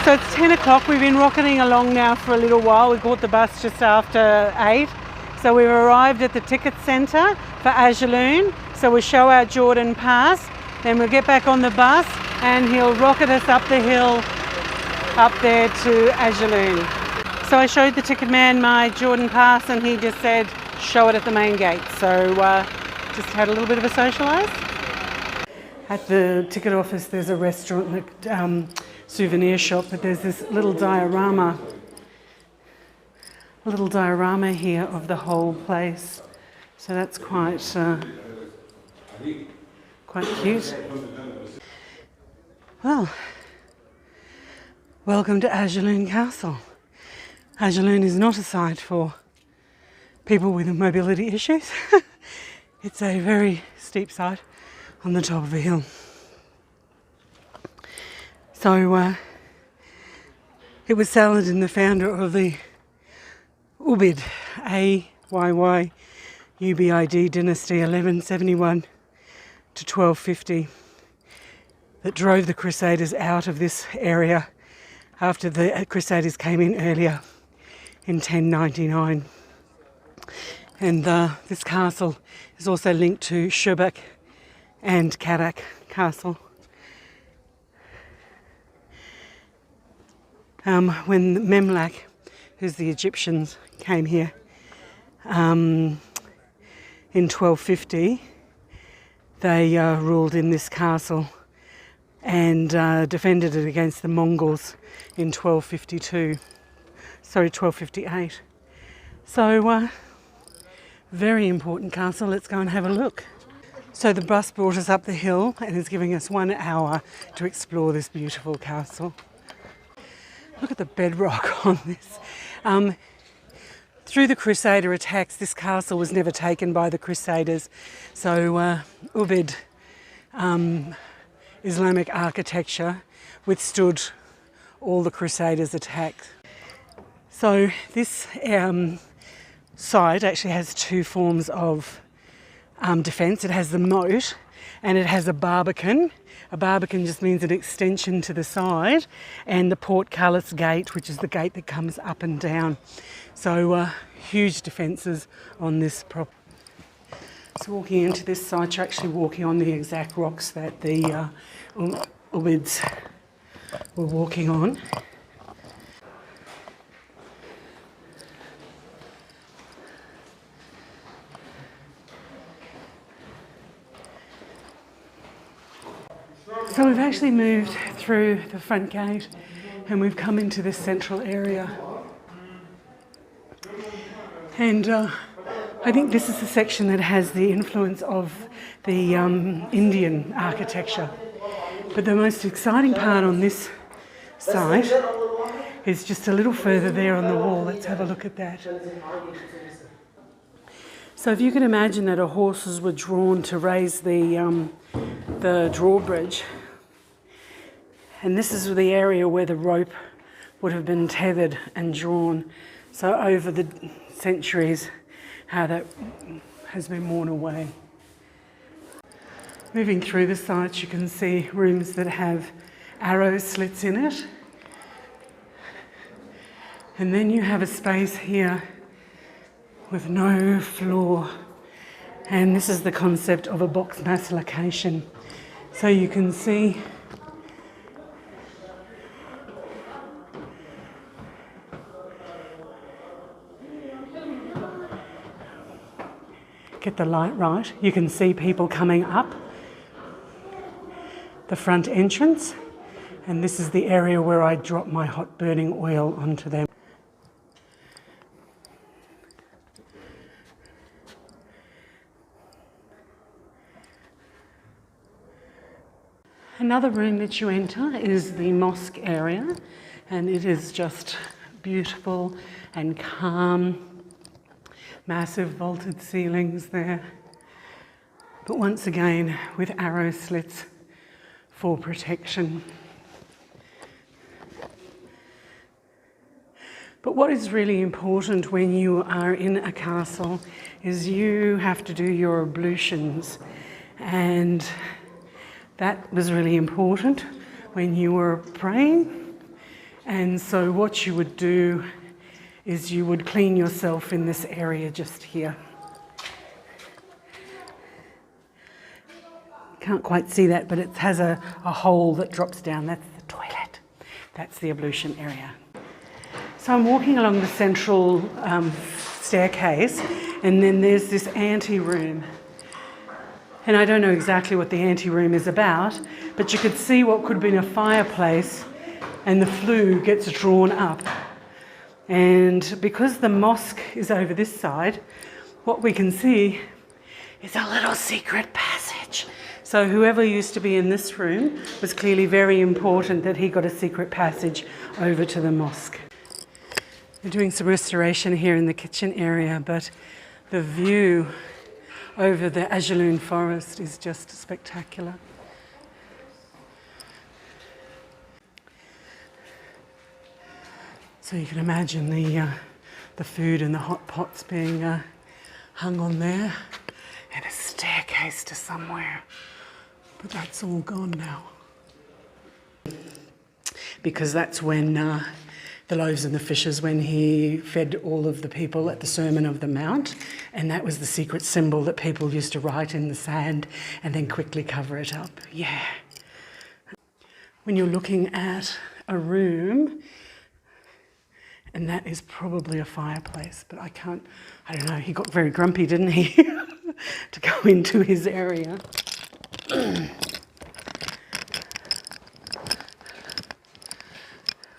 So it's 10 o'clock. We've been rocketing along now for a little while. We caught the bus just after 8. So we've arrived at the ticket centre for Ajloun. So we'll show our Jordan pass, then we'll get back on the bus and he'll rocket us up the hill up there to Ajloun. So I showed the ticket man my Jordan pass and he just said, show it at the main gate. So just had a little bit of a socialise. At the ticket office there's a restaurant, souvenir shop, but there's this little diorama here of the whole place. So that's quite cute. Well, welcome to Ajloun Castle. Ajloun is not a site for people with mobility issues. It's a very steep site on the top of a hill. So it was Saladin, the founder of the Ubaid, A-Y-Y-U-B-I-D dynasty, 1171 to 1250, that drove the Crusaders out of this area after the Crusaders came in earlier in 1099. And this castle is also linked to Shobak and Karak Castle. When Memlek, who's the Egyptians, came here in 1250, they ruled in this castle and defended it against the Mongols in 1258. So, very important castle. Let's go and have a look. So the bus brought us up the hill and is giving us 1 hour to explore this beautiful castle. Look at the bedrock on this. Through the Crusader attacks, this castle was never taken by the Crusaders. So Ubaid Islamic architecture withstood all the Crusaders' attacks. So this site actually has two forms of defence. It has the moat and it has a barbican. A barbican just means an extension to the side, and the portcullis gate, which is the gate that comes up and down. So huge defences on this property. So walking into this site, you're actually walking on the exact rocks that the Ubaids were walking on. So we've actually moved through the front gate and we've come into this central area. And I think this is the section that has the influence of the Indian architecture. But the most exciting part on this site is just a little further there on the wall. Let's have a look at that. So if you can imagine that horses were drawn to raise the drawbridge, and this is the area where the rope would have been tethered and drawn. So over the centuries, how that has been worn away. Moving through the site, you can see rooms that have arrow slits in it. And then you have a space here with no floor. And this is the concept of a box mass location. So you can see get the light right. You can see people coming up the front entrance, and this is the area where I drop my hot burning oil onto them. Another room that you enter is the mosque area, and it is just beautiful and calm. Massive vaulted ceilings there, but once again with arrow slits for protection. But what is really important when you are in a castle is you have to do your ablutions, and that was really important when you were praying. And so what you would do is you would clean yourself in this area just here. Can't quite see that, but it has a hole that drops down. That's the toilet. That's the ablution area. So I'm walking along the central staircase, and then there's this ante-room. And I don't know exactly what the ante-room is about, but you could see what could have been a fireplace, and the flue gets drawn up. And because the mosque is over this side, what we can see is a little secret passage. So whoever used to be in this room was clearly very important that he got a secret passage over to the mosque. We're doing some restoration here in the kitchen area, but the view over the Ajloun Forest is just spectacular. So you can imagine the food and the hot pots being hung on there, and a staircase to somewhere. But that's all gone now. Because that's when the loaves and the fishes, when he fed all of the people at the Sermon of the Mount, and that was the secret symbol that people used to write in the sand and then quickly cover it up. Yeah. When you're looking at a room, and that is probably a fireplace, but I don't know, he got very grumpy, didn't he, to go into his area.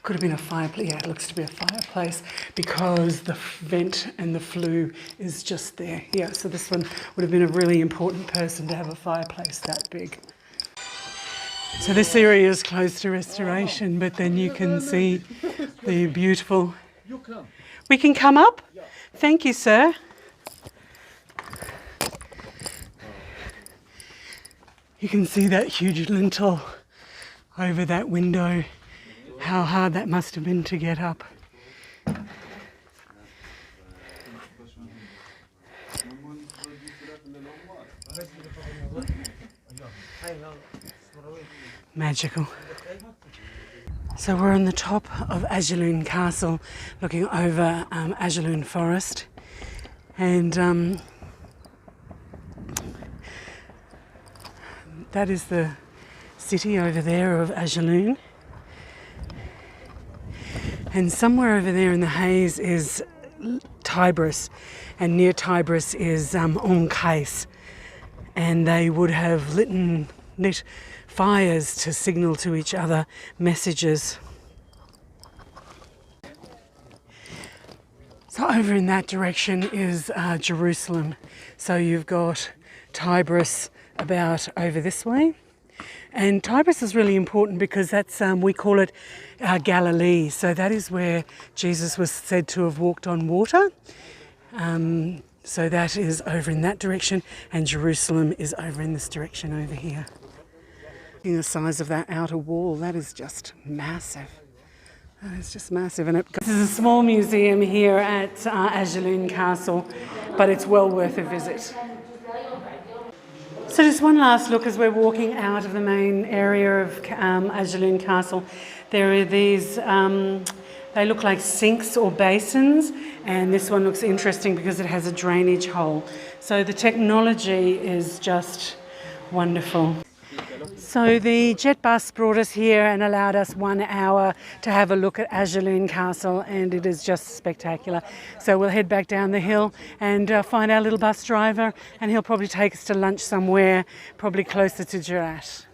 Could have been a fireplace. Yeah, it looks to be a fireplace because the vent and the flue is just there. Yeah, so this one would have been a really important person to have a fireplace that big. So this area is close to restoration, but then you can see the beautiful... We can come up? Thank you, sir. You can see that huge lintel over that window. How hard that must have been to get up. Magical. So we're on the top of Ajloun Castle, looking over Ajloun Forest, and that is the city over there of Ajloun. And somewhere over there in the haze is Tibris, and near Tibris is Castle, and they would have lit fires to signal to each other messages. So over in that direction is Jerusalem. So you've got Tibris about over this way. And Tibris is really important because that's, we call it Galilee. So that is where Jesus was said to have walked on water. So that is over in that direction, and Jerusalem is over in this direction over here. The size of that outer wall, that is just massive. That is just massive. And this is a small museum here at Ajloun Castle, but it's well worth a visit. So just one last look as we're walking out of the main area of Ajloun Castle. There are these, they look like sinks or basins, and this one looks interesting because it has a drainage hole. So the technology is just wonderful. So the JETT Bus brought us here and allowed us 1 hour to have a look at Ajloun Castle, and it is just spectacular. So we'll head back down the hill and find our little bus driver, and he'll probably take us to lunch somewhere, probably closer to Quraysh.